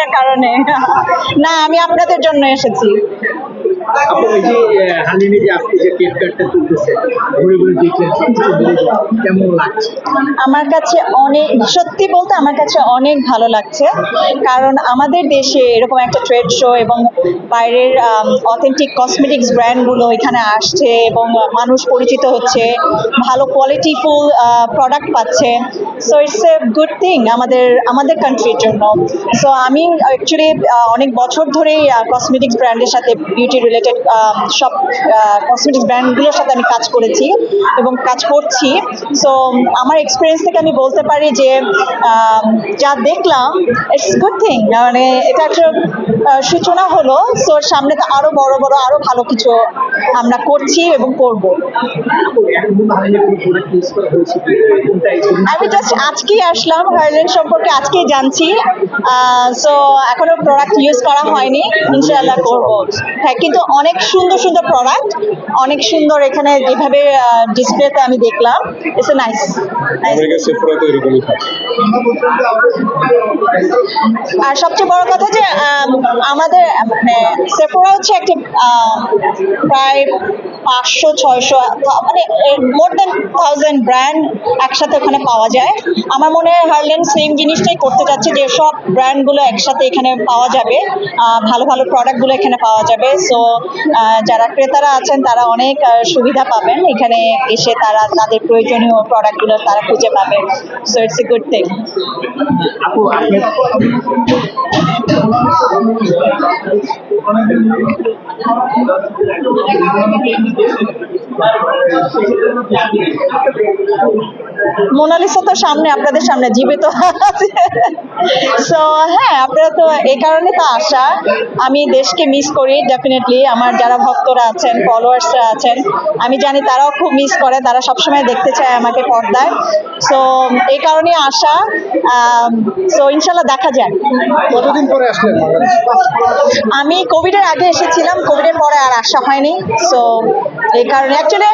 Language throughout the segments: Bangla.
সময়ের কারণে। না, আমি আপনাদের জন্য এসেছি। আপু এই যে হালিমে যে আপনি যে কেক কাটটা তুলতেছে ঘুরে ঘুরে দেখলেন সবকিছু মিলে কেমন লাগছে? আমার কাছে অনেক, সত্যি বলতে আমার কাছে অনেক ভালো লাগছে, কারণ আমাদের দেশে এরকম একটা ট্রেড শো এবং বাইরের অথেন্টিক কসমেটিক্স ব্র্যান্ডগুলো এখানে আসছে এবং মানুষ পরিচিত হচ্ছে, ভালো কোয়ালিটিফুল প্রোডাক্ট পাচ্ছে। So it's a good thing আমাদের আমাদের কান্ট্রির জন্য। সো আমি অ্যাকচুয়ালি অনেক বছর ধরেই কসমেটিক্স ব্র্যান্ডের সাথে, বিউটি রিলেটেড সব কসমেটিক্স ব্র্যান্ডগুলোর সাথে আমি কাজ করেছি এবং কাজ করছি। সো আমার এক্সপিরিয়েন্স থেকে আমি বলতে পারি যে যা দেখলাম ইটস গুড থিং, মানে এটা একটা সূচনা হলো। সো সামনে তো আরো বড় বড় আরো ভালো কিছু আমরা করছি এবং করব। আমি জাস্ট আজকেই আসলাম, হার্লেন সম্পর্কে আজকেই জানছি। সো এখনো প্রোডাক্ট ইউজ করা হয়নি, ইনশাআল্লাহ করব। হ্যাঁ, কিন্তু অনেক সুন্দর সুন্দর প্রোডাক্ট, অনেক সুন্দর এখানে যেভাবে ডিসপ্লেতে আমি দেখলাম, ইটস এ নাইস। আমেরিকা সেফরা তো এরকমই থাকে। আর সবচেয়ে বড় কথা যে আমাদের মানে সেফোরা হচ্ছে একটি প্রায় 500-600 মানে মোর দেন 1000 ব্র্যান্ড একসাথে ওখানে পাওয়া যায়। আমার মনে হয় হার্লেন সেম জিনিসটাই করতে যাচ্ছে, যে সব ব্র্যান্ডগুলো একসাথে এখানে পাওয়া যাবে, ভালো ভালো প্রোডাক্টগুলো এখানে পাওয়া যাবে। সো যারা ক্রেতারা আছেন তারা অনেক সুবিধা পাবেন এখানে এসে, তারা তাদের প্রয়োজনীয় প্রোডাক্টগুলো তারা খুঁজে পাবেন। So it's a good thing. আপু আপনি মোনালিসা তো সামনে, আপনাদের সামনে জীবিত আছে। সো হ্যাঁ, আপনারা তো এই কারণে তো আসা। আমি দেশকে মিস করি ডেফিনেটলি। আমার যারা ভক্তরা আছেন, ফলোয়ার্সরা আছেন, আমি জানি তারাও খুব মিস করে, তারা সবসময় দেখতে চায় আমাকে পর্দায়। সো এই কারণে আসা। সো ইনশাল্লাহ দেখা যায়। কতদিন পরে আসলেন? আমি কোভিডের আগে এসেছিলাম, কোভিডের পরে আর আসা হয়নি। সো এই কারণে অ্যাকচুয়ালি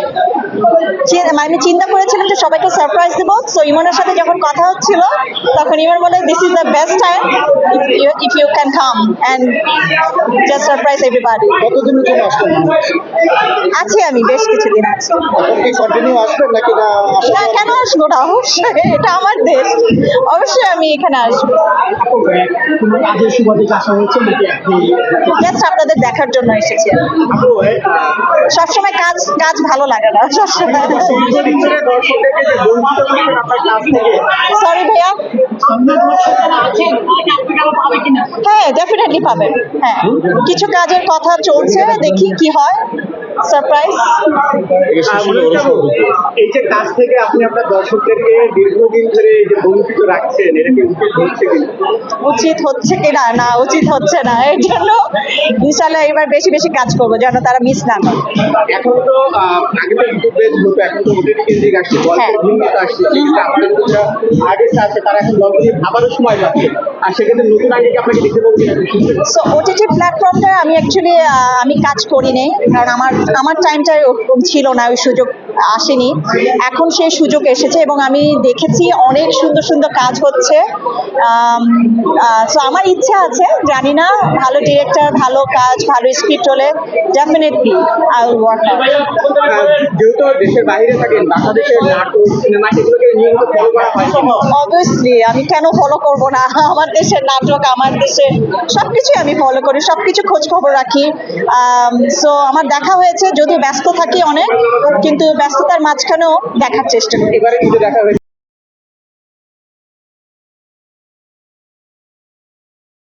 আমি চিন্তা করেছিলাম যে সবাইকে সারপ্রাইজ দেবো। সো ইমনের সাথে যখন কথা হচ্ছিল তখন ইমন বলে, this is the best time if you can come and just surprise everybody. কতদিনের জন্য আসলেন? আছি আমি, বেশ কিছুদিন আছি। এখন কি কন্টিনিউ আসবেন নাকি না? না, কেন আসবো না, অবশ্যই এটা আমার দেশ, অবশ্যই আমি এখানে আসবো। কোনো কাজের সুবাদে আসা হয়েছে নাকি আপনি? জাস্ট আপনাদের দেখার জন্য এসেছি। আপু সবসময় কাজ কাজ ভালো লাগে না সবসময়। দর্শকদেরকে যে বঞ্চিত করছেন আপনার কাছ থেকে, সরি ভাইয়া। হ্যাঁ, ডেফিনেটলি পাবেন। হ্যাঁ, কিছু কাজের কথা চলছে, দেখি কি হয়। সারপ্রাইজ। এই যে কাজ থেকে আপনি আপনার দর্শকদেরকে দীর্ঘদিন ধরে এই যে বঞ্চিত রাখছেন, এটা কি উচিত হচ্ছে কিনা? উচিত হচ্ছে কিনা? না, উচিত হচ্ছে না। এর জন্য ইনশাল্লাহ এবার বেশি বেশি কাজ করবো যেন তারা মিস না করে। এখন তো আগে তো ইউটিউব বেস হতো, এখন তো ওটিটি কেন্দ্রিক আসছে, গল্পের ভিন্নতা আসছে, সেক্ষেত্রে আমাদের যারা আর্টিস্ট আছে তারা এখন গল্প নিয়ে ভাবারও সময় পাচ্ছে, আর সেক্ষেত্রে নতুন আইডিয়াকে আপনাকে দেখতে পাবো কিনা? সো ওটিটি প্ল্যাটফর্মটা আমি অ্যাকচুয়ালি আমি কাজ করি নাই, কারণ আমার টাইমটা ওরকম ছিল না, ওই সুযোগ আসেনি। এখন সেই সুযোগ এসেছে এবং আমি দেখেছি অনেক সুন্দর সুন্দর কাজ হচ্ছে। সো আমার ইচ্ছা আছে, জানি না, ভালো ডিরেক্টর, ভালো কাজ, ভালো স্ক্রিপ্ট হলে definitely I will work out. যেহেতু দেশের বাইরে থাকেন, বাংলাদেশের নাটক সিনেমা সেগুলোকে নিয়মিত ফলো করা হয়। অবভিয়াসলি আমি কেন ফলো করব না? আমার দেশের নাটক, আমার দেশের সবকিছু আমি ফলো করি, সবকিছু খোঁজ খবর রাখি। সো আমার দেখা হয়েছে, যদিও ব্যস্ত থাকি অনেক, কিন্তু ব্যস্ততার মাঝখানেও দেখার চেষ্টা করি। এবারে কিন্তু দেখা হয়েছে